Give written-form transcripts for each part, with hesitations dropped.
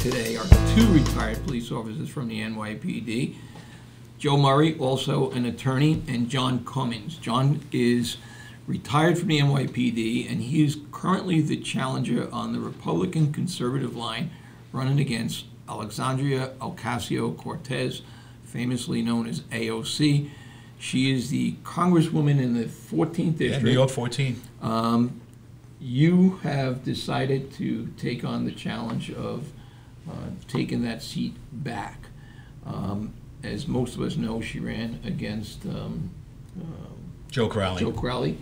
today are two retired police officers from the NYPD. Joe Murray, also an attorney, and John Cummings. John is retired from the NYPD, and he is currently the challenger on the Republican conservative line running against Alexandria Ocasio-Cortez, famously known as AOC. She is the congresswoman in the 14th district. Yeah, New York 14. You have decided to take on the challenge of taking that seat back. As most of us know, she ran against Joe Crowley. Joe Crowley.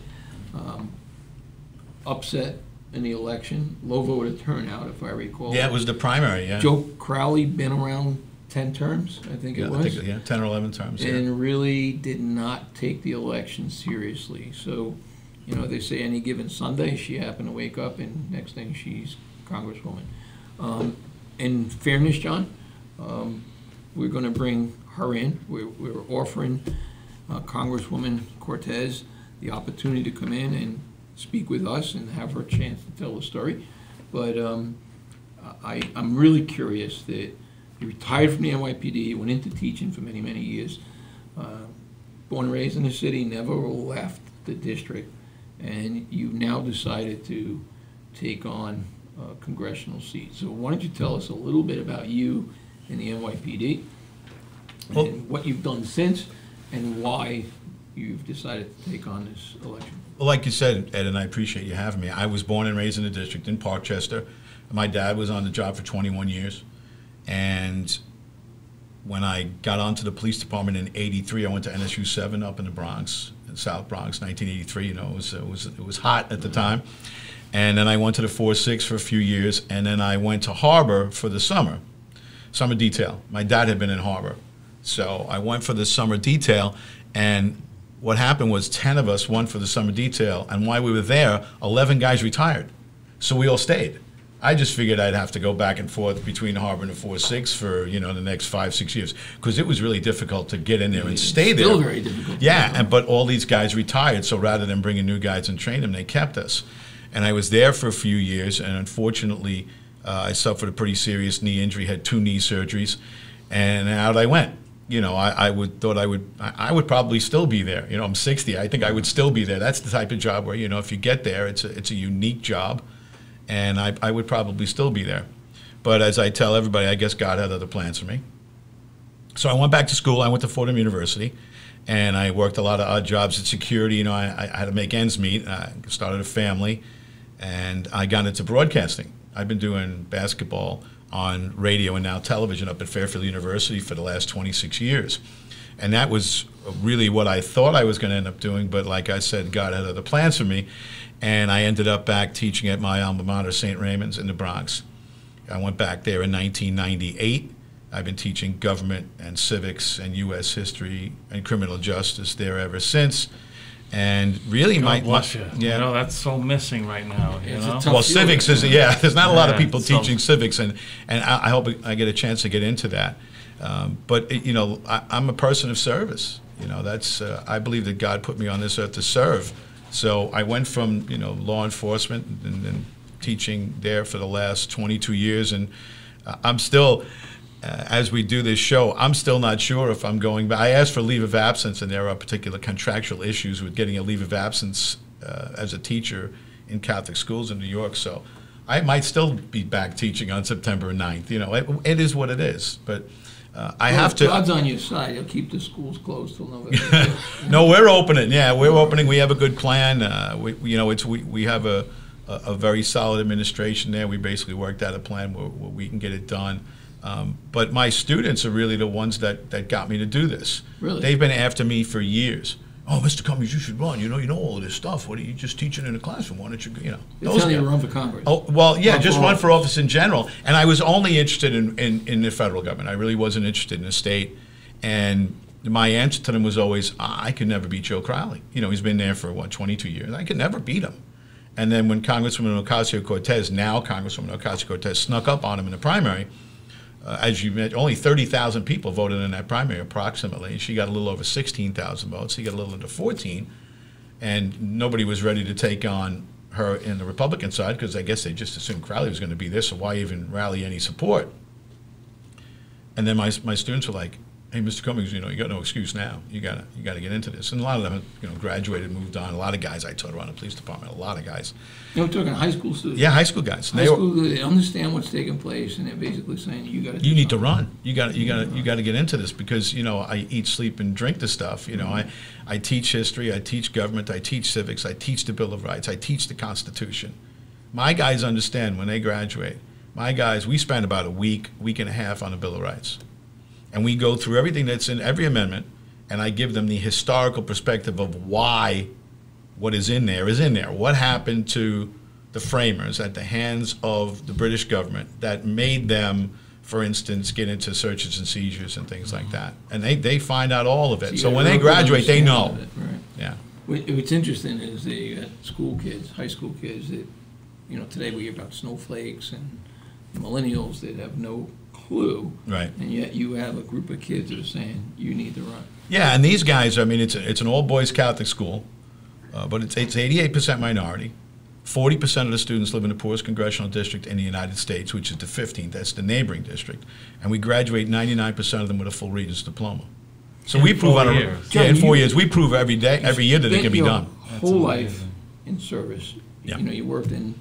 Upset in the election, low voter turnout, if I recall. Yeah, it was the primary, yeah. Joe Crowley been around 10 terms, I think it was. I think, 10 or 11 terms. And really did not take the election seriously. So, you know, they say any given Sunday, she happened to wake up and next thing she's Congresswoman. In fairness, John, we're going to bring her in. We're offering Congresswoman Cortez the opportunity to come in and speak with us and have her chance to tell the story. But I'm really curious that you retired from the NYPD, went into teaching for many, many years, born and raised in the city, never left the district, and you've now decided to take on a congressional seat. So why don't you tell us a little bit about you in the NYPD, and what you've done since, and why you've decided to take on this election. Well, like you said, Ed, and I appreciate you having me, I was born and raised in the district in Parkchester. My dad was on the job for 21 years. And when I got onto the police department in '83, I went to NSU 7 up in the Bronx, in South Bronx, 1983. You know, it was hot at the time. And then I went to the 4-6 for a few years, and then I went to Harbor for the summer detail. My dad had been in Harbor. So I went for the summer detail, and what happened was 10 of us went for the summer detail, and while we were there, 11 guys retired. So we all stayed. I just figured I'd have to go back and forth between Harbor and the 4-6 for, you know, the next 5-6 years, because it was really difficult to get in there and stay there. Still very difficult. Yeah, but all these guys retired, so rather than bringing new guys and train them, they kept us. And I was there for a few years, and unfortunately, I suffered a pretty serious knee injury, had 2 knee surgeries, and out I went. You know, I would probably still be there. You know, I'm 60. I think I would still be there. That's the type of job where, you know, if you get there, it's a unique job, and I would probably still be there. But as I tell everybody, I guess God had other plans for me. So I went back to school. I went to Fordham University, and I worked a lot of odd jobs at security. You know, I had to make ends meet. I started a family, and I got into broadcasting. I've been doing basketball on radio and now television up at Fairfield University for the last 26 years. And that was really what I thought I was going to end up doing, but like I said, God had other plans for me, and I ended up back teaching at my alma mater, St. Raymond's in the Bronx. I went back there in 1998. I've been teaching government and civics and U.S. history and criminal justice there ever since. And really, God bless you. Yeah, you know, that's so missing right now. You know? Well, civics is there's not a lot of people so teaching civics, and I hope I get a chance to get into that. But you know, I'm a person of service. You know, that's I believe that God put me on this earth to serve. So I went from, you know, law enforcement and teaching there for the last 22 years, and I'm still. As we do this show, I'm still not sure if I'm going back. I asked for leave of absence, and there are particular contractual issues with getting a leave of absence as a teacher in Catholic schools in New York. So I might still be back teaching on September 9th. You know, it is what it is. But I have to. God's on your side. You'll keep the schools closed till November. No, we're opening. Yeah, we're opening. We have a good plan. You know, we have a very solid administration there. We basically worked out a plan where we can get it done. But my students are really the ones that got me to do this. Really? They've been after me for years. Oh, Mr. Cummings, you should run. You know all of this stuff. What are you just teaching in a classroom? Why don't you, you know? They're telling you to run for Congress. Oh, well, yeah, just run for office in general. And I was only interested in the federal government. I really wasn't interested in the state. And my answer to them was always, I could never beat Joe Crowley. You know, he's been there for, 22 years. I could never beat him. And then when Congresswoman Ocasio-Cortez, now Congresswoman Ocasio-Cortez, snuck up on him in the primary, as you mentioned, only 30,000 people voted in that primary, approximately. She got a little over 16,000 votes. He got a little under 14, and nobody was ready to take on her in the Republican side because I guess they just assumed Crowley was going to be there, so why even rally any support? And then my students were like, hey, Mr. Cummings, you got no excuse now. You got to get into this. And a lot of them, graduated, moved on. A lot of guys I taught around the police department. A lot of guys. We're talking high school students. Yeah, high school guys. High school, they understand what's taking place, and they're basically saying, you got to. You need to run. You got to get into this because I eat, sleep, and drink this stuff. I teach history. I teach government. I teach civics. I teach the Bill of Rights. I teach the Constitution. My guys understand when they graduate. My guys, we spend about a week and a half on the Bill of Rights. And we go through everything that's in every amendment, and I give them the historical perspective of why what is in there is in there. What happened to the framers at the hands of the British government that made them, for instance, get into searches and seizures and things like that. And they find out all of it. So when they graduate, they know. Right. Yeah. What's interesting is they got school kids, high school kids that, today we hear about snowflakes and millennials that have no clue, right? And yet you have a group of kids that are saying you need to run. Yeah, and these guys, it's an all-boys Catholic school, but it's 88% minority. 40% of the students live in the poorest congressional district in the United States, which is the 15th. That's the neighboring district, and we graduate 99% of them with a full Regents diploma. So we prove on in 4 years. We prove every year that it can be done. Whole life in service. Yeah. You worked in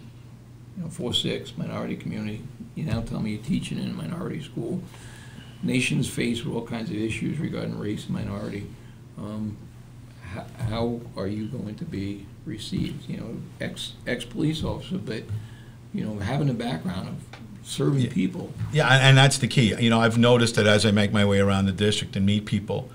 4-6 minority community. You now tell me you're teaching in a minority school. Nations faced with all kinds of issues regarding race and minority. How are you going to be received? Ex-police officer, but having a background of serving people. Yeah, and that's the key. I've noticed that as I make my way around the district and meet people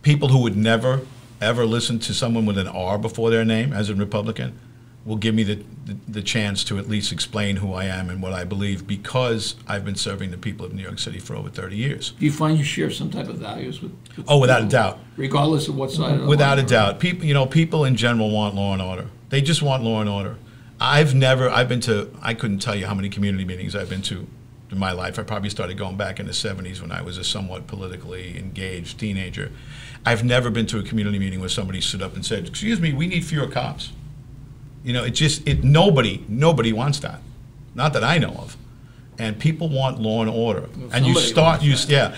who would never ever listen to someone with an R before their name as a Republican will give me the chance to at least explain who I am and what I believe because I've been serving the people of New York City for over 30 years. Do you find you share some type of values with without a doubt. Regardless of what side of the Without a doubt. People in general want law and order. They just want law and order. I couldn't tell you how many community meetings I've been to in my life. I probably started going back in the 70s when I was a somewhat politically engaged teenager. I've never been to a community meeting where somebody stood up and said, excuse me, we need fewer cops. Nobody wants that. Not that I know of. And people want law and order. Well, and maybe Yeah.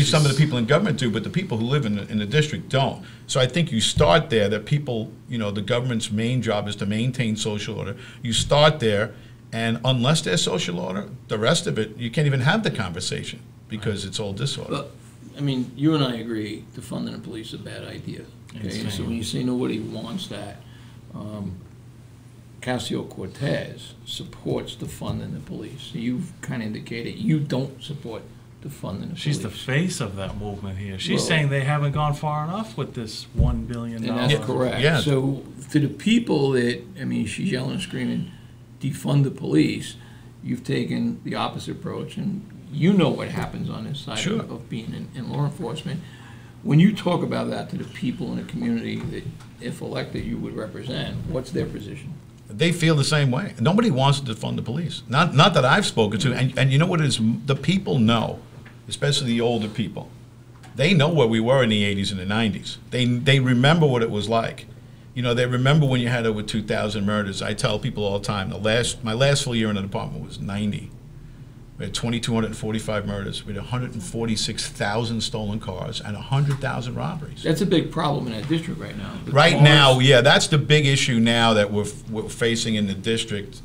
some of the people in government do, but the people who live in the district don't. So I think you start there that people, the government's main job is to maintain social order. You start there, and unless there's social order, the rest of it, you can't even have the conversation because it's all disorder. Well, you and I agree defunding the police is a bad idea. Okay? And so when you say nobody wants that, Ocasio-Cortez supports defunding the police. So you've kind of indicated you don't support defunding the police. She's the face of that movement here. She's saying they haven't gone far enough with this $1 billion. And that's correct. Yeah. So to the people that, she's yelling and screaming, defund the police, you've taken the opposite approach, and you know what happens on this side Sure. of being in law enforcement. When you talk about that to the people in the community that, if elected, you would represent, what's their position? They feel the same way. Nobody wants to defund the police. Not that I've spoken to. And you know what it is? The people know, especially the older people. They know where we were in the 80s and the 90s. They remember what it was like. They remember when you had over 2,000 murders. I tell people all the time, my last full year in the department was 90. We had 2,245 murders. We had 146,000 stolen cars and 100,000 robberies. That's a big problem in that district right now. Right now, yeah, that's the big issue now that we're facing in the district,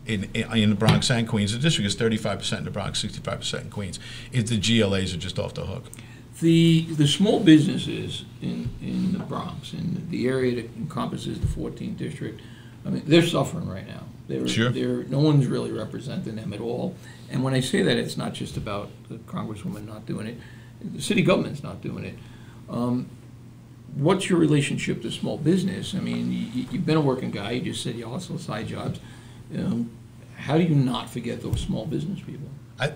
in the Bronx and Queens. The district is 35% in the Bronx, 65% in Queens. The GLAs are just off the hook. The small businesses in the Bronx, in the area that encompasses the 14th district, they're suffering right now. No one's really representing them at all. And when I say that, it's not just about the Congresswoman not doing it. The city government's not doing it. What's your relationship to small business? You've been a working guy. You just said you also have side jobs. How do you not forget those small business people?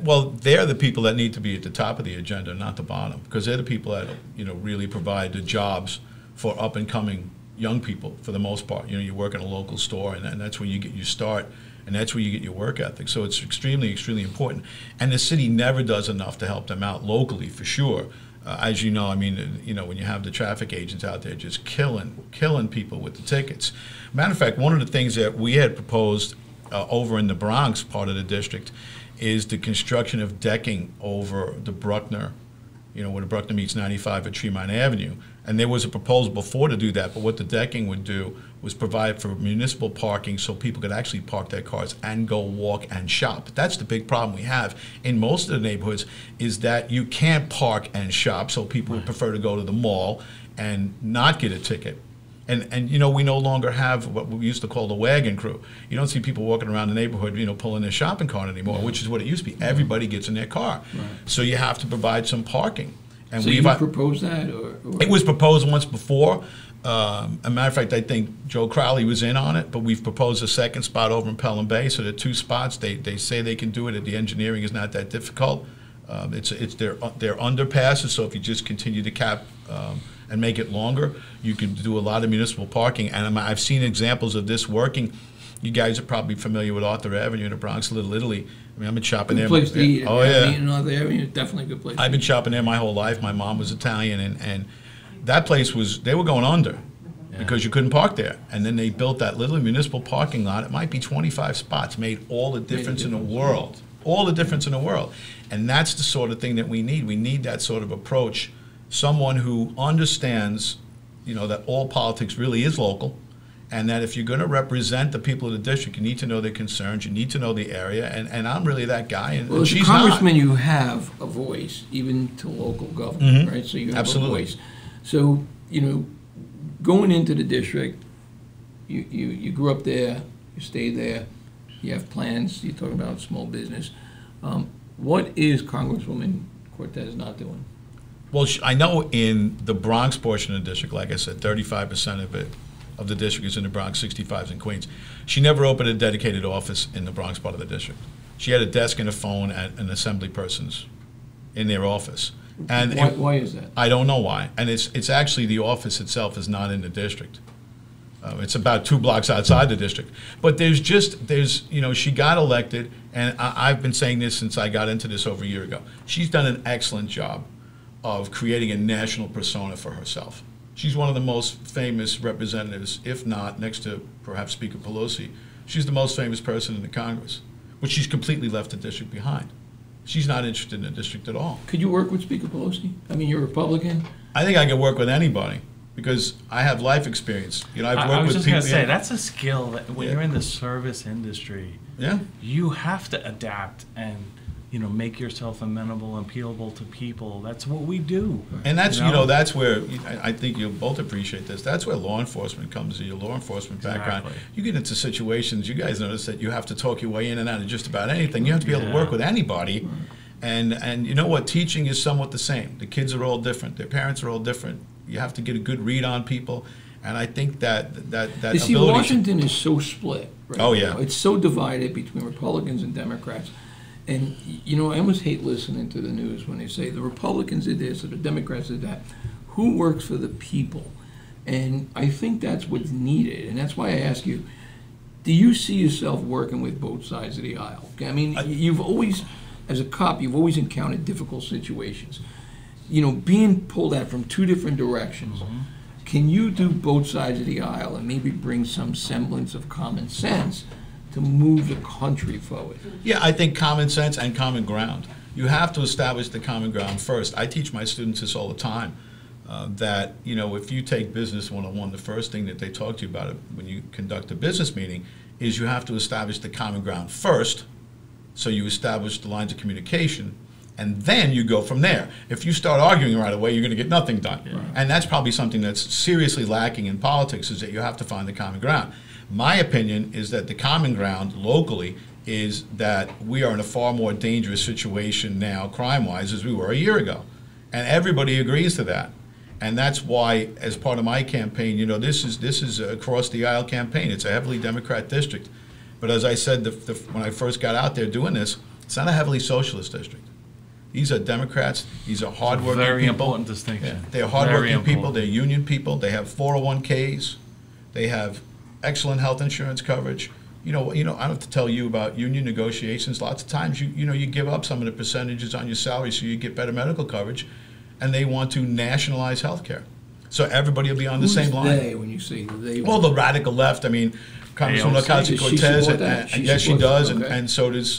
Well, they're the people that need to be at the top of the agenda, not the bottom, because they're the people that really provide the jobs for up and coming young people for the most part. You work in a local store, and that's where you get your start, and that's where you get your work ethic. So it's extremely, extremely important. And the city never does enough to help them out locally, for sure. As you know, when you have the traffic agents out there just killing people with the tickets. Matter of fact, one of the things that we had proposed over in the Bronx part of the district is the construction of decking over the Bruckner, where the Bruckner meets 95 at Tremont Avenue. And there was a proposal before to do that, but what the decking would do was provide for municipal parking so people could actually park their cars and go walk and shop. That's the big problem we have in most of the neighborhoods, is that you can't park and shop, so people would prefer to go to the mall and not get a ticket. And we no longer have what we used to call the wagon crew. You don't see people walking around the neighborhood, pulling their shopping cart anymore, which is what it used to be. Everybody gets in their car. Right. So you have to provide some parking. And so you proposed that? Or? It was proposed once before. As a matter of fact, I think Joe Crowley was in on it, but we've proposed a second spot over in Pelham Bay. So there are 2 spots. They say they can do it. The engineering is not that difficult. They're underpasses, so if you just continue to cap and make it longer, you can do a lot of municipal parking. And I've seen examples of this working. You guys are probably familiar with Arthur Avenue in the Bronx, Little Italy. I mean, I've been shopping there. Good place to eat. Oh, yeah. Eating Arthur Avenue, definitely a good place. I've been shopping there my whole life. My mom was Italian, and that place they were going under because you couldn't park there. And then they built that little municipal parking lot. It might be 25 spots, made all the difference in the world. All the difference in the world. And that's the sort of thing that we need. We need that sort of approach. Someone who understands, that all politics really is local, and that if you're going to represent the people of the district, you need to know their concerns, you need to know the area, and I'm really that guy. And, well, as a congressman, you have a voice, even to local government, right? So you have a voice. So, going into the district, you grew up there, you stayed there, you have plans, you're talking about small business. What is Congresswoman Cortez not doing? Well, I know in the Bronx portion of the district, like I said, 35% of the district is in the Bronx, 65 is in Queens. She never opened a dedicated office in the Bronx part of the district. She had a desk and a phone at an assembly person's in their office. And why is that? I don't know why. And it's actually, the office itself is not in the district. It's about 2 blocks outside the district. But she got elected, and I've been saying this since I got into this over a year ago. She's done an excellent job of creating a national persona for herself. She's one of the most famous representatives, if not next to perhaps Speaker Pelosi. She's the most famous person in the Congress, but she's completely left the district behind. She's not interested in the district at all. Could you work with Speaker Pelosi? I mean, you're a Republican. I think I could work with anybody because I have life experience. I've worked with people. I was just going to say, that's a skill that when you're in the service industry, you have to adapt and make yourself amenable and appealable to people. That's what we do. And that's, that's where, I think you'll both appreciate this, that's where law enforcement comes in, your law enforcement background. You get into situations, you guys notice that you have to talk your way in and out of just about anything. You have to be able to work with anybody. And you know what, teaching is somewhat the same. The kids are all different. Their parents are all different. You have to get a good read on people. And I think that you see, Washington is so split. Right now. Yeah. It's so divided between Republicans and Democrats. And, I almost hate listening to the news when they say the Republicans did this or the Democrats did that. Who works for the people? And I think that's what's needed. And that's why I ask you, do you see yourself working with both sides of the aisle? I mean, you've always, as a cop, you've always encountered difficult situations. Being pulled out from 2 different directions. Mm-hmm. Can you do both sides of the aisle and maybe bring some semblance of common sense to move the country forward? Yeah, I think common sense and common ground. You have to establish the common ground first. I teach my students this all the time, that, if you take business 101, the first thing that they talk to you about when you conduct a business meeting is you have to establish the common ground first, so you establish the lines of communication, and then you go from there. If you start arguing right away, you're going to get nothing done. Yeah. And that's probably something that's seriously lacking in politics, is that you have to find the common ground. My opinion is that the common ground locally is that we are in a far more dangerous situation now, crime-wise, as we were a year ago. And everybody agrees to that. And that's why, as part of my campaign, this is a across-the-aisle campaign. It's a heavily Democrat district. But as I said when I first got out there doing this, it's not a heavily socialist district. These are Democrats. These are hardworking people. Very important distinction. Yeah. They're hardworking people. They're union people. They have 401ks. They have excellent health insurance coverage. I don't have to tell you about union negotiations. Lots of times, you give up some of the percentages on your salary so you get better medical coverage, and they want to nationalize health care. So everybody will be on the same line. They, when you say they? Well, the radical left. I mean, Congresswoman Ocasio-Cortez, yes, she does, okay. and so does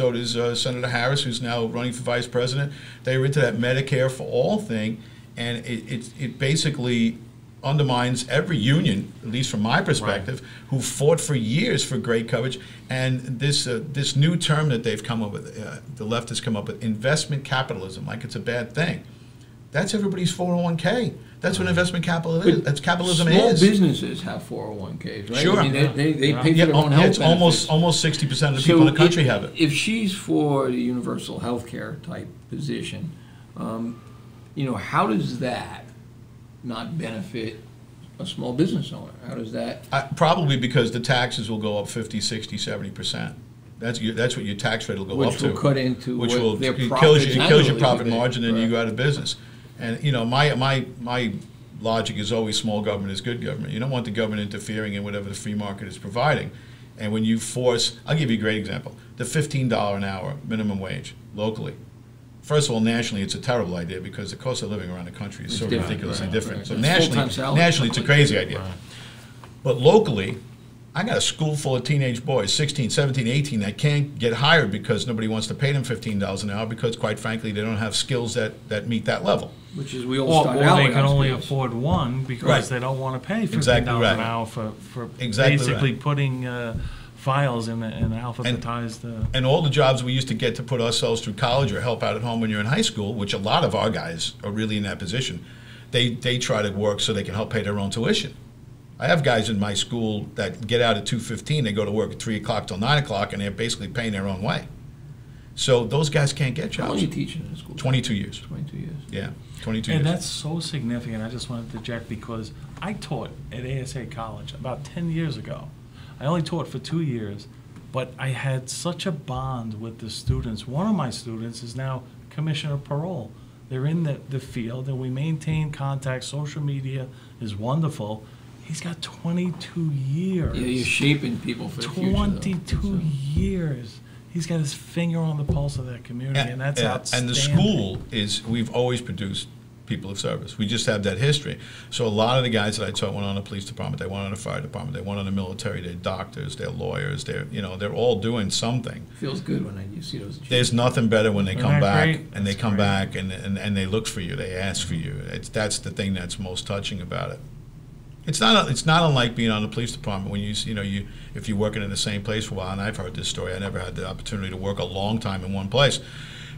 Senator Harris, who's now running for vice president. They were into that Medicare for all thing, and it basically undermines every union, at least from my perspective, who fought for years for great coverage. And this new term that they've come up with, the left has come up with, investment capitalism, like it's a bad thing. That's everybody's 401k. That's what investment capitalism is. That's capitalism Small is. businesses have 401ks, right? Sure. I mean, they pay for their own health it's benefits. almost 60% of the people in the country have it. If she's for the universal health care type position, how does that not benefit a small business owner? How does that? Probably because the taxes will go up 50, 60, 70%. That's what your tax rate will go up to. Which will cut into which what will their it profits kills your annually profit would be. margin, and you Right. go out of business. And my logic is always small government is good government. You don't want the government interfering in whatever the free market is providing. And when you force, I'll give you a great example: the $15 an hour minimum wage locally. First of all, nationally, it's a terrible idea because the cost of living around the country is so different, ridiculously right, different. right. So It's nationally, full-time salary, it's a something crazy like idea. Right. But locally, I got a school full of teenage boys, 16, 17, 18, that can't get hired because nobody wants to pay them $15 an hour because, quite frankly, they don't have skills that meet that level. Which is we all Or start out they with can only skills. afford one because Right. they don't want to pay $15 Exactly right. an hour for Exactly basically right. putting files in an alphabetized. And all the jobs we used to get to put ourselves through college or help out at home when you're in high school, which a lot of our guys are really in that position, they try to work so they can help pay their own tuition. I have guys in my school that get out at 2:15, they go to work at 3 o'clock till 9 o'clock, and they're basically paying their own way. So those guys can't get How long jobs. are you teaching in school? 22 years. 22 years. Yeah, 22 And years. that's so significant. I just wanted to interject because I taught at ASA College about 10 years ago. I only taught for 2 years, but I had such a bond with the students. One of my students is now commissioner of parole. They're in the field, and we maintain contact. Social media is wonderful. He's got 22 years. Yeah, you're shaping people for the future. 22 years. He's got his finger on the pulse of that community, and that's outstanding. And the school we've always produced people of service. We just have that history. So a lot of the guys that I taught went on the police department, they went on the fire department, they went on the military, they're doctors, they're lawyers, they're all doing something. Feels good when you see those achievements. There's nothing better when they Isn't come that back great? and they That's come great. back and they look for you, they ask for you. That's the thing that's most touching about it. It's not unlike being on the police department when if you're working in the same place for a while. And I've heard this story. I never had the opportunity to work a long time in one place,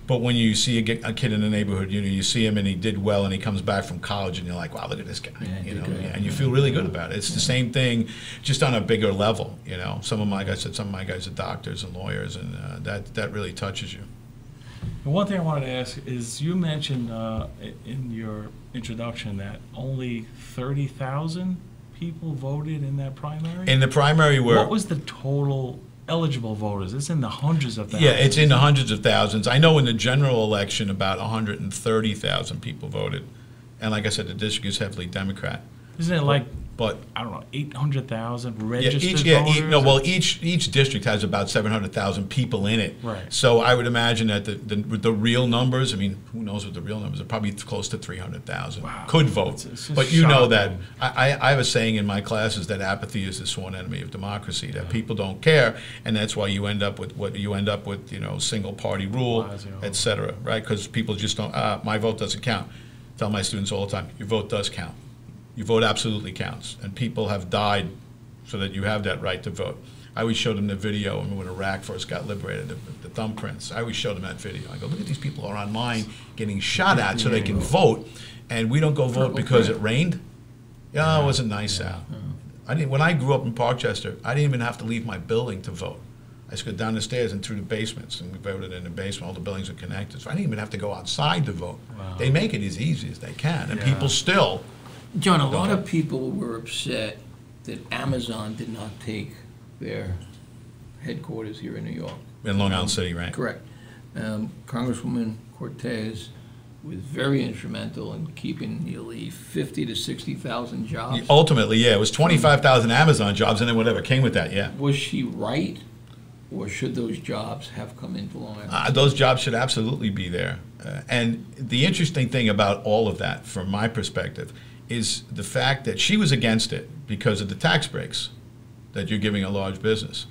but when you see a kid in the neighborhood, you see him and he did well and he comes back from college and you're like, wow, look at this guy, Yeah, and you feel really good about it. It's the same thing, just on a bigger level. Some of my guys are doctors and lawyers, and that really touches you. And one thing I wanted to ask is, you mentioned in your introduction that only 30,000 people voted in that primary? In the primary, What was the total eligible voters? It's in the hundreds of thousands. Yeah, it's in the hundreds of thousands. I know in the general election about 130,000 people voted. And like I said, the district is heavily Democrat. Isn't it like, But I don't know, 800,000 registered voters? each district has about 700,000 people in it. Right. So I would imagine that the real numbers, who knows what the real numbers are, probably close to 300,000 Wow. could vote. It's just But you know shocking. that, I have a saying in my classes that apathy is the sworn enemy of democracy, that people don't care, and that's why you end up with what you end up with, single party rule, Blasio. et cetera, right? Because people just don't, my vote doesn't count. I tell my students all the time, your vote does count. Your vote absolutely counts, and people have died so that you have that right to vote. I always showed them the video when Iraq first got liberated, the thumbprints. I always showed them that video. I go, look at these people who are online getting shot at so they can vote, and we don't go vote because it rained? Yeah, it wasn't nice out. When I grew up in Parkchester, I didn't even have to leave my building to vote. I just go down the stairs and through the basements, and we voted in the basement. All the buildings are connected, so I didn't even have to go outside to vote. Wow. They make it as easy as they can, and Yeah. people still. John, a lot of people were upset that Amazon did not take their headquarters here in New York. In Long Island City, right? Correct. Congresswoman Cortez was very instrumental in keeping nearly 50 to 60,000 jobs. Ultimately, yeah, it was 25,000 Amazon jobs, and then whatever came with that, yeah. Was she right or should those jobs have come into Long Island? Those jobs should absolutely be there. And the interesting thing about all of that, from my perspective, is the fact that she was against it because of the tax breaks that you're giving a large business.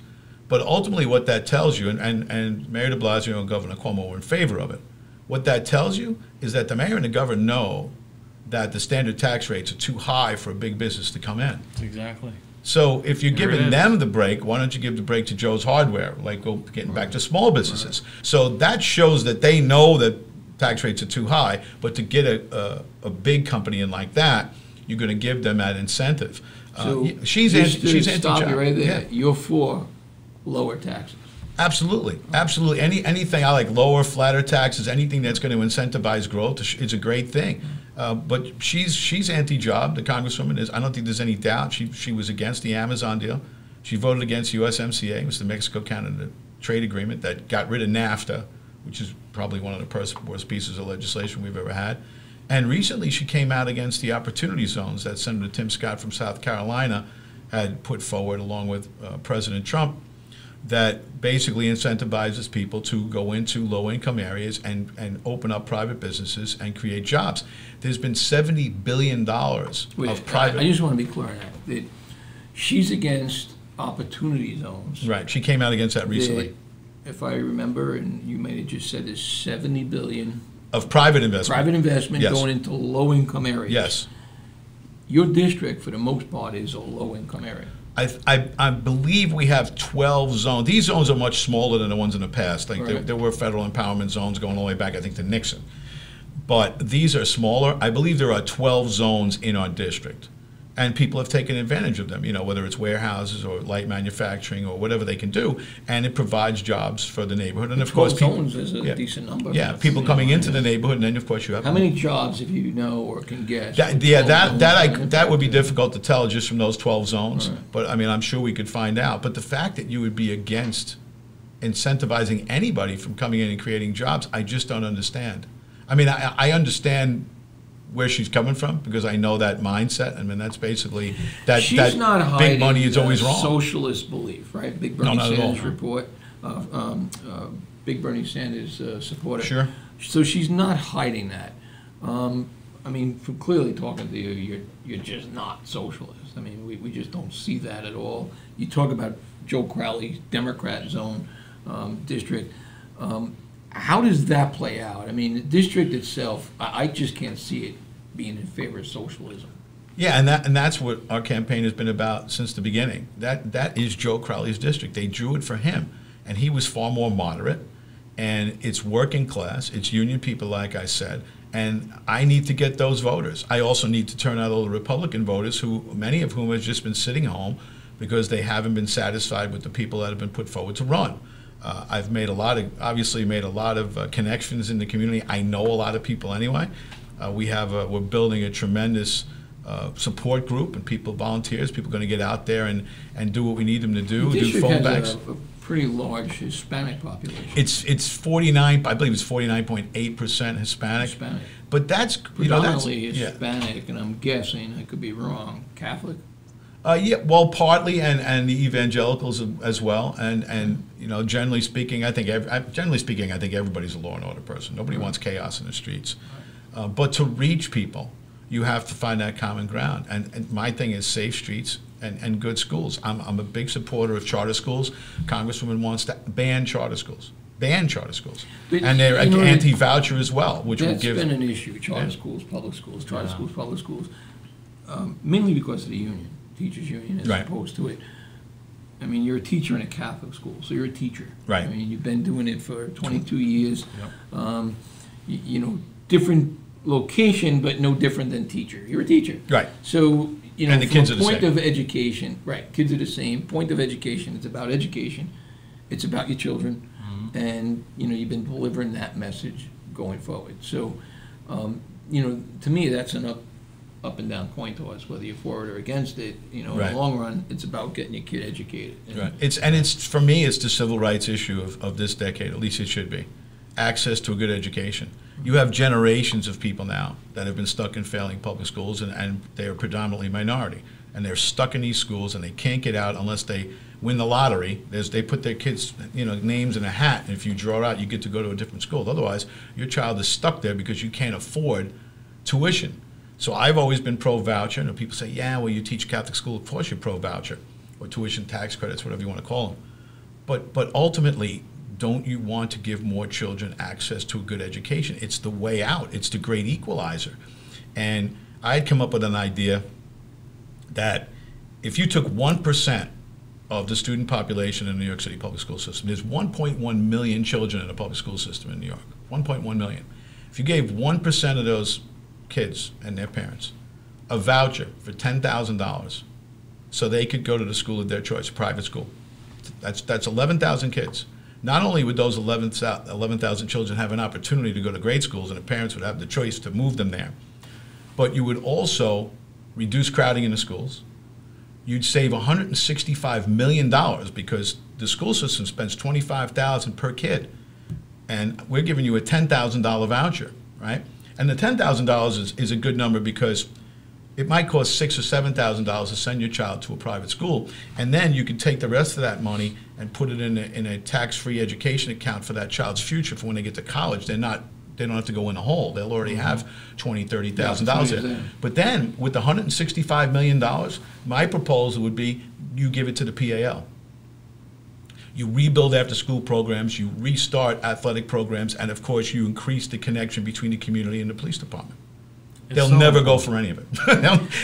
But ultimately what that tells you, and Mayor de Blasio and Governor Cuomo were in favor of it, what that tells you is that the mayor and the governor know that the standard tax rates are too high for a big business to come in. Exactly. So if you're There it giving is. them the break, why don't you give the break to Joe's Hardware, like getting back to small businesses? So that shows that they know that tax rates are too high, but to get a big company in like that, you're going to give them that incentive. So She's just to she's stop anti-job. you right there. Yeah. You're for lower taxes. Absolutely, absolutely. Anything I like, lower, flatter taxes, anything that's going to incentivize growth is a great thing. But she's anti-job. The Congresswoman is. I don't think there's any doubt. She was against the Amazon deal. She voted against USMCA, which is the Mexico-Canada trade agreement that got rid of NAFTA, which is probably one of the worst pieces of legislation we've ever had. And recently, she came out against the opportunity zones that Senator Tim Scott from South Carolina had put forward, along with President Trump, that basically incentivizes people to go into low-income areas and open up private businesses and create jobs. There's been $70 billion Wait, of private... I just want to be clear on that she's against opportunity zones. Right, she came out against that recently. If I remember, and you may have just said there's $70 billion Of private investment. private investment Yes. going into low-income areas. Yes. Your district, for the most part, is a low-income area. I believe we have 12 zones. These zones are much smaller than the ones in the past. Like Right. there were federal empowerment zones going all the way back, I think, to Nixon. But these are smaller. I believe there are 12 zones in our district. And people have taken advantage of them, whether it's warehouses or light manufacturing or whatever they can do. And it provides jobs for the neighborhood. And of course, 12 people, zones is a decent number. yeah, people coming into the neighborhood, and then of course you have How many jobs, if you know or can guess? that would be difficult to tell just from those 12 zones. Right. But I mean, I'm sure we could find out. But the fact that you would be against incentivizing anybody from coming in and creating jobs, I just don't understand. I mean, I understand where she's coming from because I know that mindset. I mean, that's basically that. She's that not hiding big money is always wrong. Socialist belief, right? Big Bernie not at all. Sanders report. Big Bernie Sanders supporter. Sure. So she's not hiding that. I mean, from clearly talking to you, you're just not socialist. I mean, we just don't see that at all. You talk about Joe Crowley's Democrat zone district. How does that play out? I mean, the district itself, I just can't see it being in favor of socialism. Yeah, and that's what our campaign has been about since the beginning. That is Joe Crowley's district. They drew it for him, and he was far more moderate. And it's working class, it's union people, like I said, and I need to get those voters. I also need to turn out all the Republican voters, many of whom have just been sitting home because they haven't been satisfied with the people that have been put forward to run. I've made obviously made a lot of connections in the community. I know a lot of people anyway. We're building a tremendous support group and volunteers. People are going to get out there and do what we need them to do. The Do district phone has banks. a pretty large Hispanic population. It's 49. I believe it's 49.8% Hispanic. Hispanic. But that's Predominantly yeah. Hispanic, and I'm guessing, I could be wrong, Catholic? Yeah, well, partly, and the evangelicals as well, and generally speaking, I think everybody's a law and order person. Nobody wants chaos in the streets, but to reach people, you have to find that common ground. And my thing is safe streets and good schools. I'm a big supporter of charter schools. Congresswoman wants to ban charter schools. But, and they're anti-voucher as well, which will give. That's been an issue. Charter schools, public schools, charter schools, public schools, mainly because of the union. Teachers union as Right. opposed to it. I mean, you're a teacher in a Catholic school, so you're a teacher. Right. I mean, you've been doing it for 22 years. Yep. Different location, but no different than teacher. You're a teacher. Right. So, And the from kids a are the point same. of education, right, kids are the same. Point of education, it's about education. It's about your children. Mm-hmm. And, you've been delivering that message going forward. So, to me, that's an up and down coin to us, whether you're for it or against it. In Right. the long run, it's about getting your kid educated. Right. It's for me, it's the civil rights issue of this decade. At least it should be. access to a good education. You have generations of people now that have been stuck in failing public schools, and they are predominantly minority. And they're stuck in these schools, and they can't get out unless they win the lottery. They put their kids' names in a hat, and if you draw it out, you get to go to a different school. Otherwise, your child is stuck there because you can't afford tuition. So I've always been pro-voucher, and people say, yeah, well, you teach Catholic school, of course you're pro-voucher, or tuition tax credits, whatever you want to call them. But ultimately, don't you want to give more children access to a good education? It's the way out. It's the great equalizer. And I had come up with an idea that if you took 1% of the student population in the New York City public school system, there's 1.1 million children in the public school system in New York, 1.1 million. If you gave 1% of those kids and their parents a voucher for $10,000 so they could go to the school of their choice, private school, that's 11,000 kids. Not only would those 11,000 children have an opportunity to go to grade schools and the parents would have the choice to move them there, but you would also reduce crowding in the schools. You'd save $165 million because the school system spends $25,000 per kid, and we're giving you a $10,000 voucher, right? And the $10,000 is a good number because it might cost $6,000 or $7,000 to send your child to a private school, and then you can take the rest of that money and put it in a tax-free education account for that child's future. For when they get to college, they don't have to go in a hole. They'll already have $20,000, $30,000 there. But then, with the $165 million, my proposal would be you give it to the PAL. You rebuild after-school programs, you restart athletic programs, and of course, you increase the connection between the community and the police department. They'll never go for any of it.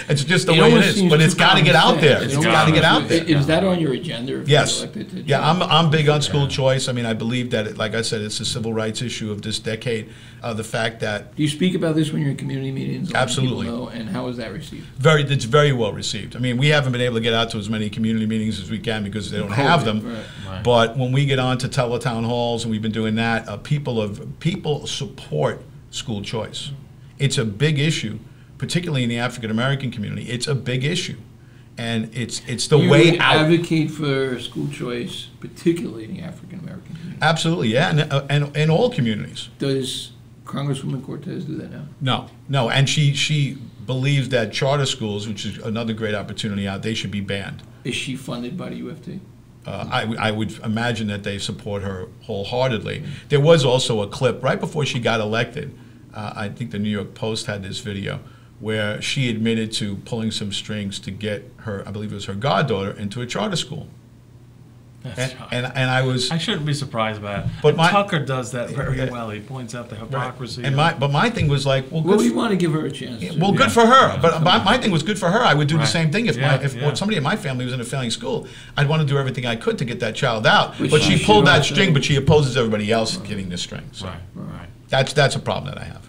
It's just the way it is. But it's got to get out there. It's got to get out there. Is that on your agenda? If yes. you're elected to yeah, I'm big on school choice. I mean, I believe that, like I said, it's a civil rights issue of this decade. The fact that... Do you speak about this when you're in community meetings? Absolutely. Know, and how is that received? It's very well received. I mean, we haven't been able to get out to as many community meetings as we can because they don't have them. Right. But when we get on to teletown halls, and we've been doing that, people support school choice. It's a big issue. Particularly in the African American community, it's a big issue, and it's the way out. You advocate for school choice, particularly in the African American community. Absolutely, yeah, and in all communities. Does Congresswoman Cortez do that now? No, and she believes that charter schools, which is another great opportunity out, they should be banned. Is she funded by the UFT? I would imagine that they support her wholeheartedly. There was also a clip right before she got elected. I think the New York Post had this video where she admitted to pulling some strings to get her, I believe it was her goddaughter, into a charter school. And I shouldn't be surprised by it. But Tucker does that very well. He points out the hypocrisy. Right. But my thing was like, well, we want to give her a chance. Good for her. But my thing was good for her. I would do the same thing if somebody in my family was in a failing school. I'd want to do everything I could to get that child out. But she pulled that string, but she opposes everybody else getting the string. So Right. That's a problem that I have.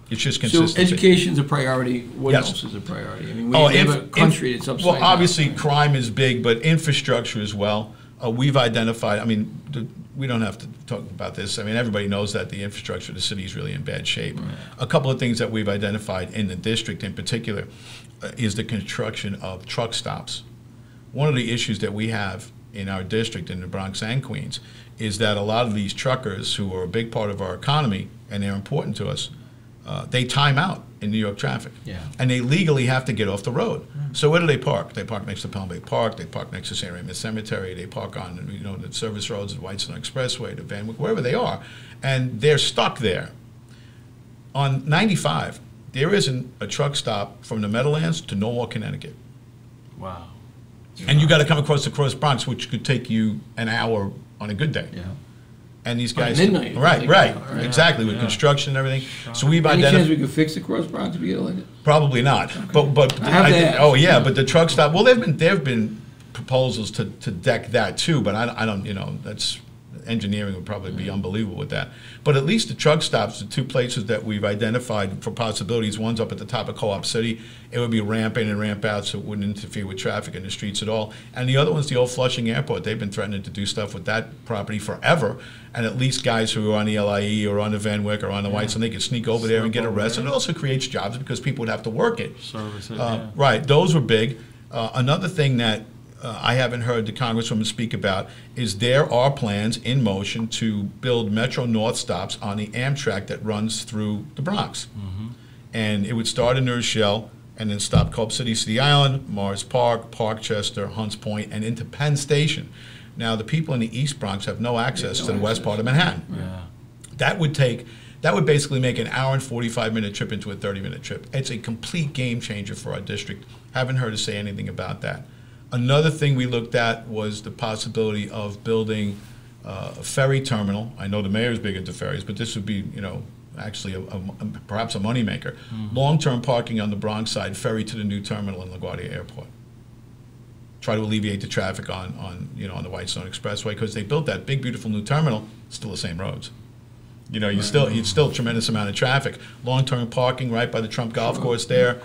It's just consistency. So education's a priority. What else is a priority? I mean, we have a country that's upside down. Well, obviously, crime is big, but infrastructure as well. We've identified, I mean, we don't have to talk about this. I mean, everybody knows that the infrastructure of the city is really in bad shape. Right. A couple of things that we've identified in the district in particular is the construction of truck stops. One of the issues that we have in our district, in the Bronx and Queens, is that a lot of these truckers who are a big part of our economy, and they're important to us, they time out in New York traffic. Yeah. And they legally have to get off the road. So where do they park? They park next to Palm Bay Park, they park next to St. Raymond Cemetery, they park on the service roads, the Whitestone Expressway, the Van Wyck, wherever they are. And they're stuck there. On 95, there isn't a truck stop from the Meadowlands to Norwalk, Connecticut. Wow. And you got to come across the Cross Bronx, which could take you an hour on a good day. Yeah. And these guys, midnight, right, exactly, with construction and everything. So we've identified. Any chance we could fix the Cross Bronx if we get elected? Probably not. Okay. But I think, but the truck stop. Well, there've been proposals to deck that too, but I don't. That's engineering would probably be unbelievable with that. But at least the truck stops, the two places that we've identified for possibilities. One's up at the top of Co-op City. It would be ramp in and ramp out, so it wouldn't interfere with traffic in the streets at all. And the other one's the old Flushing Airport. They've been threatening to do stuff with that property forever. And at least guys who are on the LIE or on the Van Wyck or on the Whitestone, they could sneak over there and get arrested. It also creates jobs because people would have to work it. Service it, Right. Those were big. Another thing that I haven't heard the Congresswoman speak about is there are plans in motion to build Metro North stops on the Amtrak that runs through the Bronx. And it would start in New Rochelle and then stop Culp City, City Island, Morris Park, Parkchester, Hunts Point, and into Penn Station. Now, the people in the East Bronx have no access to the west part of Manhattan. Yeah. That would basically make an hour and 45-minute trip into a 30-minute trip. It's a complete game changer for our district. Haven't heard her say anything about that. Another thing we looked at was the possibility of building a ferry terminal. I know the mayor's big into ferries, but this would be, actually perhaps a moneymaker. Long-term parking on the Bronx side, ferry to the new terminal in LaGuardia Airport. Try to alleviate the traffic on the Whitestone Expressway, because they built that big, beautiful new terminal. Still the same roads. You'd still a tremendous amount of traffic. Long-term parking right by the Trump Golf Course there.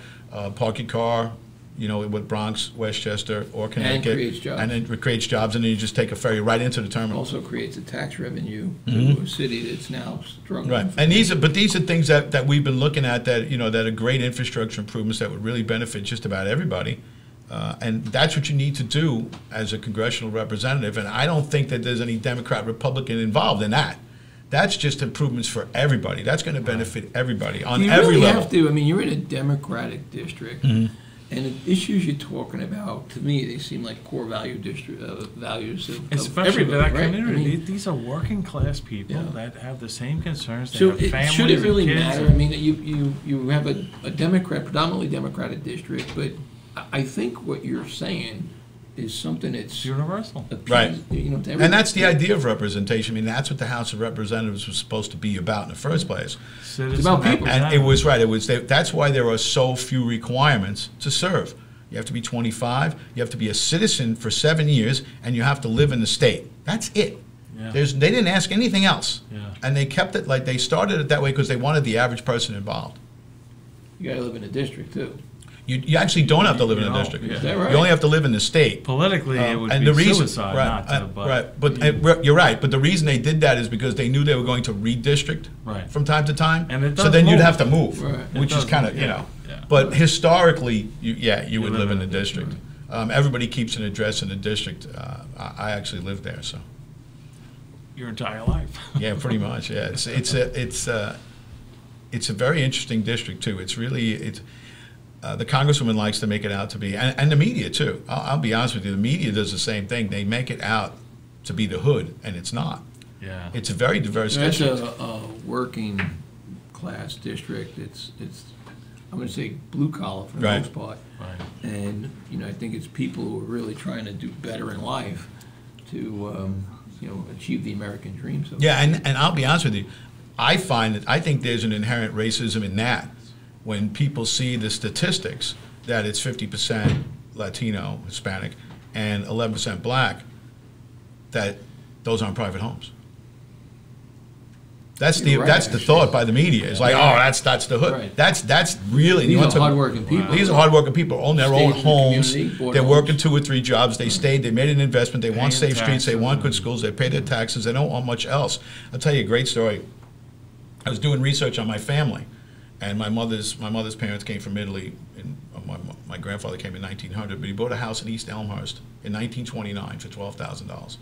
Park your car, with Bronx, Westchester, or Connecticut. And creates jobs. And it creates jobs, and then you just take a ferry right into the terminal. Also creates a tax revenue to a city that's now struggling. Right, and these are things that we've been looking at that are great infrastructure improvements that would really benefit just about everybody. And that's what you need to do as a congressional representative. And I don't think that there's any Democrat, Republican involved in that. That's just improvements for everybody. That's going to benefit everybody on every level. You have to. You're in a Democratic district, and the issues you're talking about, to me, they seem like core values of Especially for everybody, that right? community. These are working class people that have the same concerns. They So have families should it really and kids. matter? You have a predominantly Democratic district, but I think what you're saying is something that's It's universal. Right. To everybody. And that's the idea of representation. That's what the House of Representatives was supposed to be about in the first place. Citizens about people. And it was right. That's why there are so few requirements to serve. You have to be 25. You have to be a citizen for 7 years, and you have to live in the state. That's it. Yeah. They didn't ask anything else. Yeah. And they kept it they started it that way because they wanted the average person involved. You got to live in a district too. You actually don't have to live in a No. district. Is that right? You only have to live in the state. Politically, it would And be the reason, suicide, right, not to. But right. But you're right. But the reason they did that is because they knew they were going to redistrict Right. from time to time. And it so does then you'd move. have to move, Right. which It is does kind of move, yeah. Yeah. But historically, you would live in the the district. Everybody keeps an address in the district. I actually live there, so your entire life. yeah, pretty much. Yeah, it's a very interesting district too. The Congresswoman likes to make it out to be, and the media too. I'll be honest with you, the media does the same thing. They make it out to be the hood, and it's not. Yeah. It's a very diverse That's district. a working class district. It's I'm going to say blue collar for the Right. most part. Right. And I think it's people who are really trying to do better in life to achieve the American dream. So Yeah, and I'll be honest with you, I think there's an inherent racism in that. When people see the statistics that it's 50% Latino, Hispanic, and 11% Black, that those aren't private homes. That's the Right, that's the actually. thought by the media. It's like, that's the hood. Right. That's really. These are hardworking people. These are hardworking people, own their Stayed own in the homes. community, bought They're homes. working 2 or 3 jobs. They stayed. They made an investment. They want Paying safe streets. They taxes want good and- schools. They pay their taxes. They don't want much else. I'll tell you a great story. I was doing research on my family, and my mother's parents came from Italy. And my grandfather came in 1900, but he bought a house in East Elmhurst in 1929 for $12,000.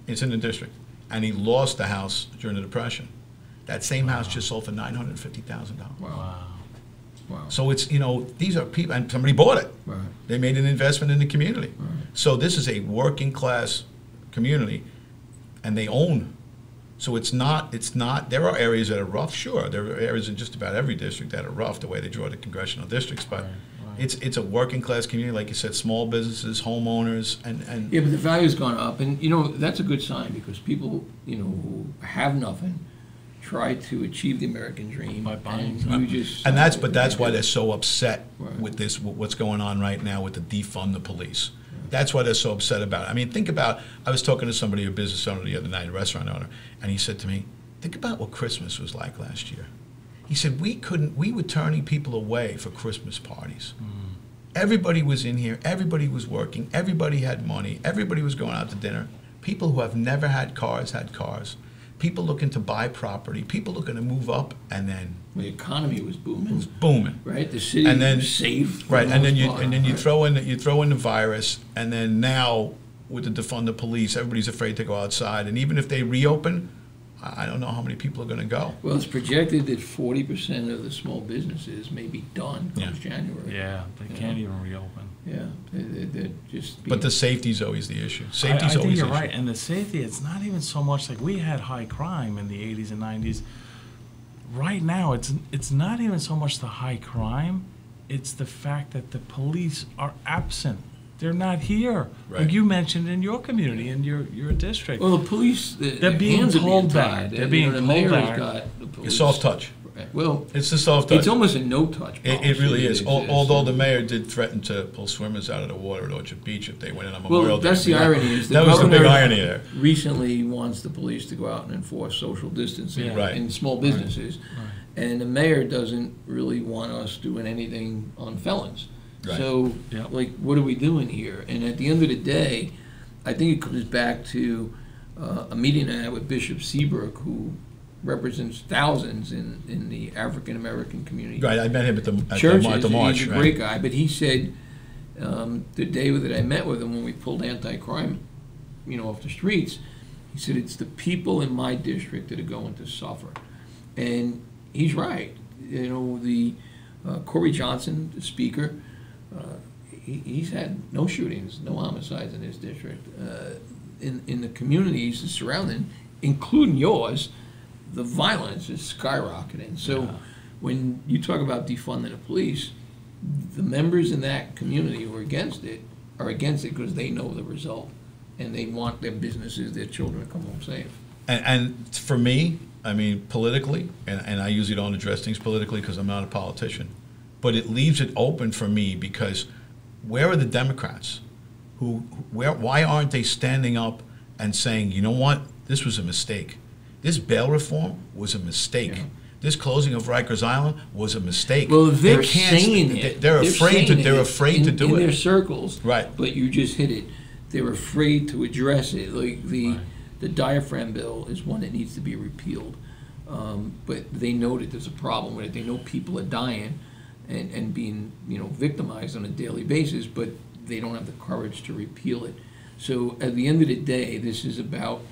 It's in the district, and he lost the house during the Depression. That same house just sold for $950,000. Wow. Wow. So it's these are people, and somebody bought it. Right. They made an investment in the community. Right. So this is a working class community, and they own. So it's not, there are areas that are rough, sure. There are areas in just about every district that are rough, the way they draw the congressional districts, but it's a working class community, like you said, small businesses, homeowners, and Yeah, but the value's gone up, and that's a good sign because people who have nothing try to achieve the American dream. By buying and something. that's why they're so upset Right. with this, what's going on right now with the defund the police. That's why they're so upset about it. I mean, think about, I was talking to somebody, a business owner the other night, a restaurant owner, and he said to me, think about what Christmas was like last year. He said, we were turning people away for Christmas parties. Everybody was in here, everybody was working, everybody had money, everybody was going out to dinner. People who have never had cars had cars. people looking to buy property, people looking to move up, and then The economy was booming. it was booming. Right, the city And then- was safe. for Right, the and then most part, you right? throw in the virus, and then now with the defund the police, everybody's afraid to go outside, and even if they reopen, I don't know how many people are going to go. Well, it's projected that 40% of the small businesses may be done comes January. Yeah, they can't even reopen. Yeah, they're just. But the safety's always the issue. I Safety's think always you're the right, issue. and the safety, it's not even so much like we had high crime in the 80s and 90s. Right now, it's not even so much the high crime, it's the fact that the police are absent. They're not here. Right. Like you mentioned in your community, in your district. Well, the police, They're their being hands are pulled being back. tied. They're being the pulled mayor's back. got the police. It's soft touch. Right. Well, It's the soft touch. it's almost a no-touch policy. It really is. that Although exists. the mayor did threaten to pull swimmers out of the water at Orchard Beach if they went in on Well, Memorial Day. that's the irony. Is the That was the big governor irony there. Recently wants the police to go out and enforce social distancing Yeah. Right. in small businesses. Right. And the mayor doesn't really want us doing anything on felons. Right. So, Yep. like, what are we doing here? And at the end of the day, I think it comes back to a meeting I had with Bishop Seabrook, who represents thousands in the African-American community. Right, I met him at the Churches, march. he's a right. great guy, but he said the day that I met with him when we pulled anti-crime, off the streets, he said it's the people in my district that are going to suffer, and he's right. The Corey Johnson, the speaker, he's had no shootings, no homicides in his district. In the communities surrounding, including yours, the violence is skyrocketing. So Yeah. when you talk about defunding the police, the members in that community who are against it because they know the result, and they want their businesses, their children to come home safe. And for me, I mean, politically, and I usually don't address things politically because I'm not a politician, but it leaves it open for me because where are the Democrats? Why aren't they standing up and saying, you know what, this was a mistake. This bail reform was a mistake. Yeah. This closing of Rikers Island was a mistake. Well, they're They can't- saying it. They're afraid saying to it do in their it. circles. Right. But you just hit it. They're afraid to address it. Like Right. the diaphragm bill is one that needs to be repealed. But they know that there's a problem with it. They know people are dying and being victimized on a daily basis, but they don't have the courage to repeal it. So at the end of the day, this is about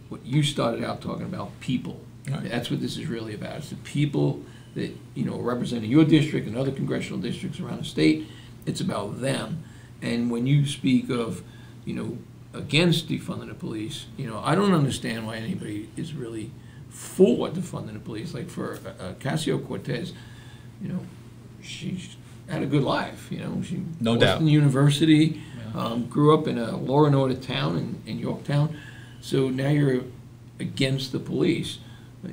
what you started out talking about, people. Right. That's what this is really about. It's the people that represent your district and other congressional districts around the state. It's about them. And when you speak of against defunding the police, I don't understand why anybody is really for defunding the police. Like for Ocasio-Cortez, she's had a good life. She No Boston doubt. University, grew up in a law and order town in Yorktown. So now you're against the police.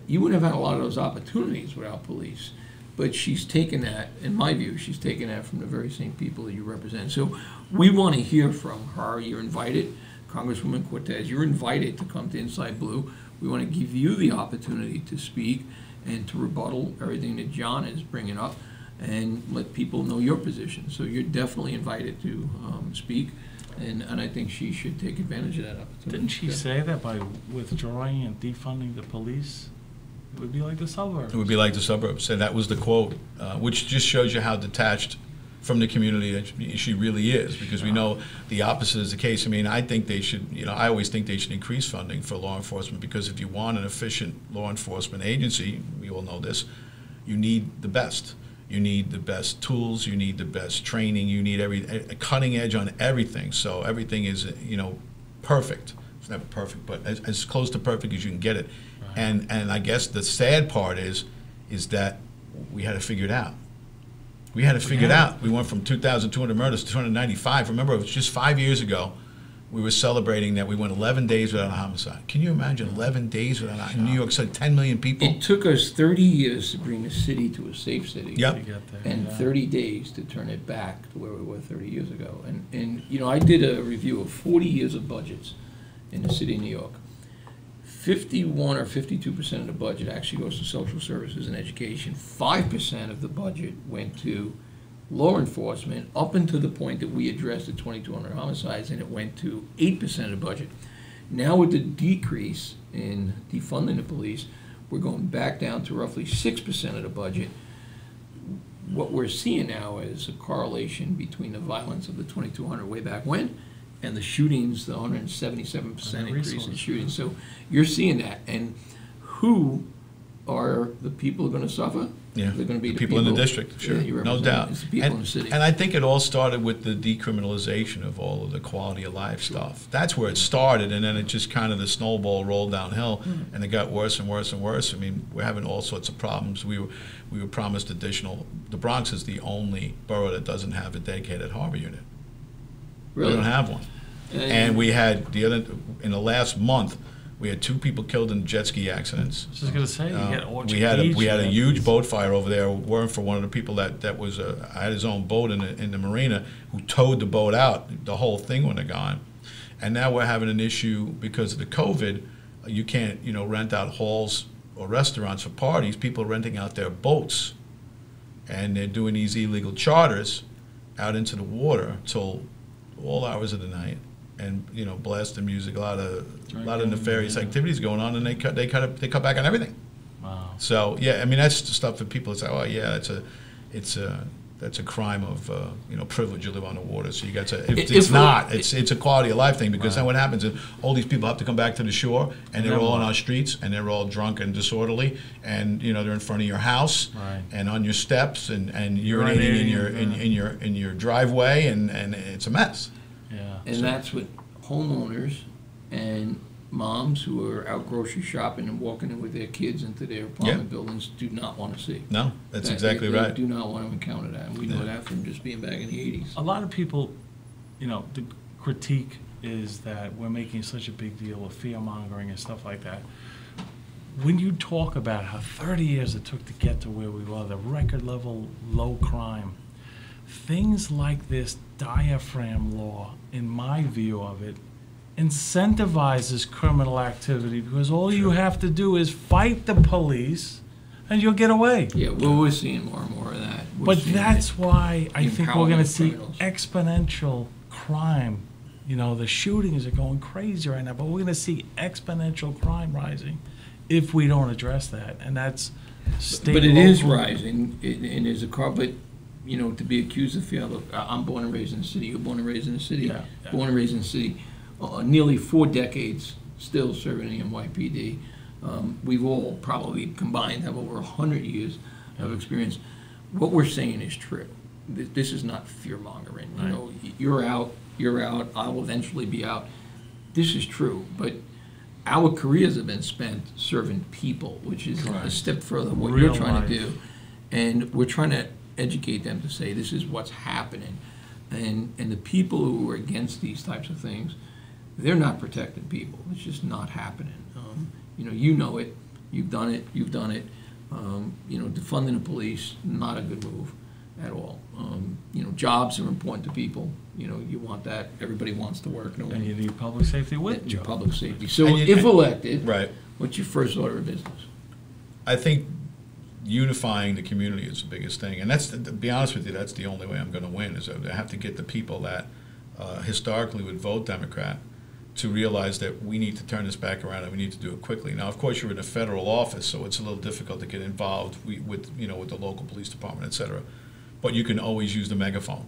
You wouldn't have had a lot of those opportunities without police. But she's taken that, in my view, she's taken that from the very same people that you represent. So we want to hear from her. You're invited, Congresswoman Cortez, you're invited to come to Inside Blue. We want to give you the opportunity to speak and to rebuttal everything that John is bringing up and let people know your position. So you're definitely invited to speak, and I think she should take advantage of that opportunity. Didn't she say that by withdrawing and defunding the police, it would be like the suburbs? It would be like the suburbs, and that was the quote, which just shows you how detached from the community that she really is, because we know the opposite is the case. I mean, I think they should, I always think they should increase funding for law enforcement, because if you want an efficient law enforcement agency, we all know this, you need the best. You need the best tools, you need the best training, you need a cutting edge on everything. So everything is, perfect. It's never perfect, but as close to perfect as you can get it. Right. And I guess the sad part is that we had to figure it out. We had to figure it out. We went from 2,200 murders to 295. Remember, it was just 5 years ago. We were celebrating that we went 11 days without a homicide. Can you imagine 11 days without a, in New York City, 10 million people? It took us 30 years to bring the city to a safe city. Yep. To get there, And yeah. 30 days to turn it back to where we were 30 years ago. And I did a review of 40 years of budgets in the city of New York. 51 or 52% of the budget actually goes to social services and education. 5% of the budget went to law enforcement, up until the point that we addressed the 2,200 homicides, and it went to 8% of the budget Now with the decrease in defunding the police, we're going back down to roughly 6% of the budget. What we're seeing now is a correlation between the violence of the 2,200 way back when and the shootings, the 177% increase in shootings. So you're seeing that. And who are the people who are going to suffer? Yeah, They're going to be the people in the district, sure, no doubt. It's the people in the city. And I think it all started with the decriminalization of all of the quality of life stuff. That's where it started, and then it just kind of, the snowball rolled downhill, and it got worse and worse and worse. I mean, we're having all sorts of problems. We were promised additional. The Bronx is the only borough that doesn't have a dedicated harbor unit. Really? We don't have one. And we had in the last month, we had 2 people killed in jet ski accidents. I was just gonna say, you get Orchard we had a Beach, huge boat fire over there. Weren't for one of the people that was had his own boat in the marina, who towed the boat out. The whole thing wouldn't have gone. And now we're having an issue because of the COVID. You can't rent out halls or restaurants for parties. People are renting out their boats, and they're doing these illegal charters out into the water till all hours of the night. And blasting music, a lot of nefarious activities going on, and they cut back on everything. Wow. So yeah, I mean, that's the stuff that people say, oh yeah, that's a crime of privilege. You live on the water, so you got to. It's a quality of life thing, because then what happens is all these people have to come back to the shore, and they're all on our streets, and they're all drunk and disorderly, and they're in front of your house, and on your steps, and urinating in your driveway, and it's a mess. Yeah. And that's what homeowners and moms who are out grocery shopping and walking in with their kids into their apartment buildings do not want to see. No, that's exactly right. They do not want to encounter that. And we know that from just being back in the 80s. A lot of people, the critique is that we're making such a big deal of fear-mongering and stuff like that. When you talk about how 30 years it took to get to where we were, the record level low crime, things like this diaphragm law, in my view of it, incentivizes criminal activity, because all you have to do is fight the police and you'll get away. Yeah, well, we're seeing more and more of that. But that's why I think we're going to see criminals. Exponential crime. The shootings are going crazy right now, but we're going to see exponential crime rising if we don't address that. And that's state. But it is rising, and there's a car, but to be accused of fear. Look, I'm born and raised in the city. You're born and raised in the city. Yeah. Born and raised in the city. Nearly 4 decades still serving in the NYPD. We've all probably combined have over 100 years of experience. What we're saying is true. This is not fear-mongering. Right. You're out, I'll eventually be out. This is true, but our careers have been spent serving people, which is a step further than what you're trying to do. And we're trying to educate them to say this is what's happening. And the people who are against these types of things, they're not protecting people. It's just not happening. You know it. You've done it. Defunding the police, not a good move at all. Jobs are important to people. You want that. Everybody wants to work. And you need public safety with jobs. Public safety. So if elected, right, what's your first order of business? I think unifying the community is the biggest thing, and that's, to be honest with you, that's the only way I'm going to win. Is I have to get the people that historically would vote Democrat to realize that we need to turn this back around and we need to do it quickly. Now, of course, you're in a federal office, so it's a little difficult to get involved with the local police department, et cetera. But you can always use the megaphone.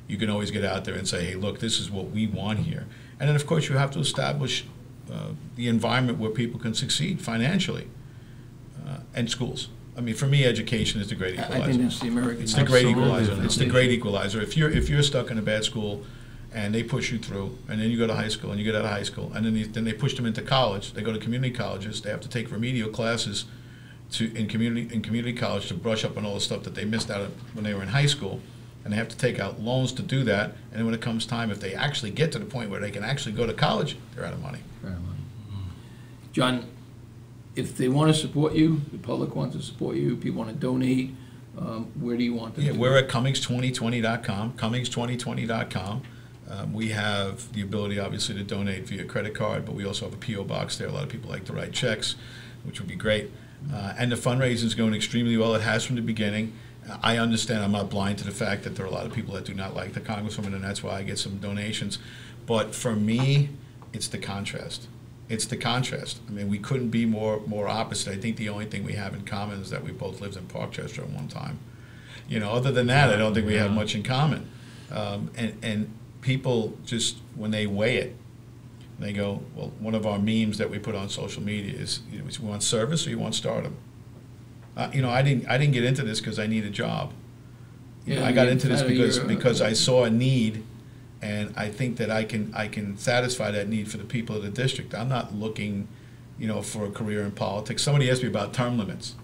You can always get out there and say, hey, look, this is what we want here. And then, of course, you have to establish the environment where people can succeed financially, and schools. I mean, for me, education is the great equalizer. I think that's the American. It's the great equalizer. It's the great equalizer. If you're stuck in a bad school, and they push you through, and then you go to high school, and you get out of high school, and then they push them into college. They go to community colleges. They have to take remedial classes in community college to brush up on all the stuff that they missed out of when they were in high school, and they have to take out loans to do that. And then when it comes time, if they actually get to the point where they can actually go to college, they're out of money. John, if they want to support you, the public wants to support you, people want to donate, where do you want them to? We're at Cummings2020.com, Cummings2020.com. We have the ability, obviously, to donate via credit card, but we also have a P.O. box there. A lot of people like to write checks, which would be great. And the fundraising is going extremely well. It has from the beginning. I understand, I'm not blind to the fact that there are a lot of people that do not like the Congresswoman, and that's why I get some donations. But for me, it's the contrast. It's the contrast. I mean, we couldn't be more opposite. I think the only thing we have in common is that we both lived in Parkchester at one time. You know, other than that, I don't think we have much in common. And people just, when they weigh it, they go, well, one of our memes that we put on social media is, you want service or you want stardom? You know, I didn't get into this because I need a job. You know, I got into this because I saw a need, and I think that I can satisfy that need for the people of the district. I'm not looking, you know, for a career in politics. Somebody asked me about term limits,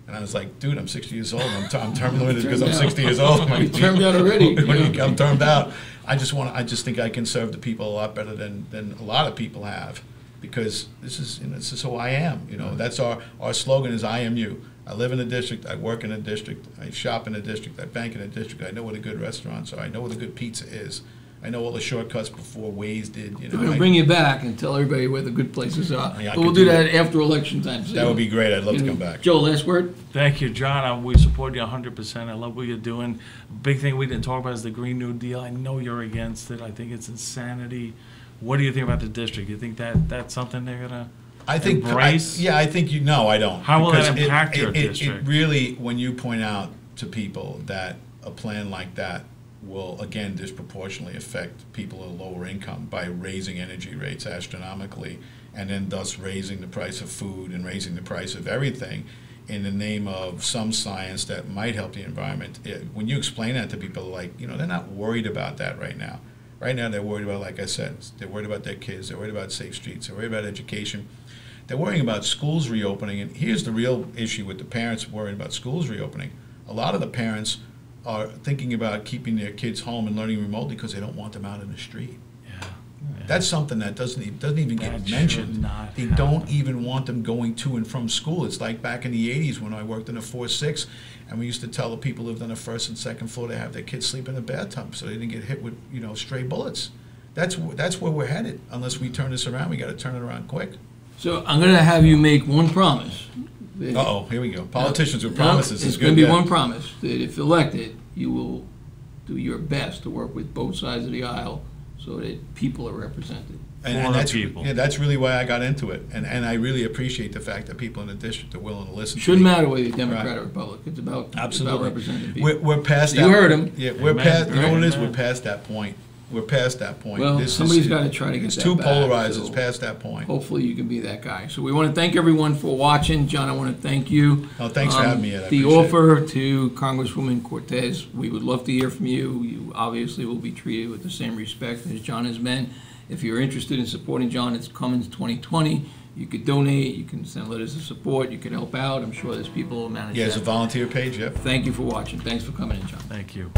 and I was like, dude, I'm 60 years old. I'm term limited because I'm 60 years old. You termed out already. I'm termed out. I just think I can serve the people a lot better than a lot of people have, because this is who I am. You know, that's our slogan is I am you. I live in a district, I work in a district, I shop in a district, I bank in a district, I know what a good restaurants are, I know what a good pizza is, I know all the shortcuts before Waze did. You know, we're going to bring you back and tell everybody where the good places are. Yeah, but we'll do that after election time. So that would be great. I'd love to come back. Joe, last word? Thank you, John. We support you 100%. I love what you're doing. Big thing we didn't talk about is the Green New Deal. I know you're against it. I think it's insanity. What do you think about the district? You think that's something they're going to embrace? I think I don't. How will that impact your district? It really, when you point out to people that a plan like that will, again, disproportionately affect people of lower income by raising energy rates astronomically, and then thus raising the price of food and raising the price of everything in the name of some science that might help the environment. When you explain that to people, like, you know, they're not worried about that right now. Right now they're worried about, like I said, they're worried about their kids, they're worried about safe streets, they're worried about education. They're worrying about schools reopening, and here's the real issue with the parents worried about schools reopening. A lot of the parents are thinking about keeping their kids home and learning remotely because they don't want them out in the street. Yeah. That's something that doesn't even get mentioned. They don't even want them going to and from school. It's like back in the 80s when I worked in a 4-6, and we used to tell the people who lived on the first and second floor to have their kids sleep in the bathtub so they didn't get hit with, you know, stray bullets. That's where we're headed. Unless we turn this around, we got to turn it around quick. So I'm going to have you make one promise. Uh-oh, here we go. Politicians with promises is It's good. going to be one promise, that if elected, you will do your best to work with both sides of the aisle so that people are represented. And that's people. Yeah, that's really why I got into it. And I really appreciate the fact that people in the district are willing to listen Shouldn't to me. matter whether you're Democrat or Republican. It's about representing people. We're past that. You heard him. Yeah, we're past. You know what it is? We're past that point. We're past that point. Well, somebody's got to try to get that back. It's too polarized. It's past that point. Hopefully you can be that guy. So we want to thank everyone for watching. John, I want to thank you. Oh, thanks for having me, Ed. The offer to Congresswoman Cortez, we would love to hear from you. You obviously will be treated with the same respect as John has been. If you're interested in supporting John, it's Cummings 2020. You could donate. You can send letters of support. You can help out. I'm sure there's people who manage that. Yeah, there's a volunteer page, yep. Thank you for watching. Thanks for coming in, John. Thank you.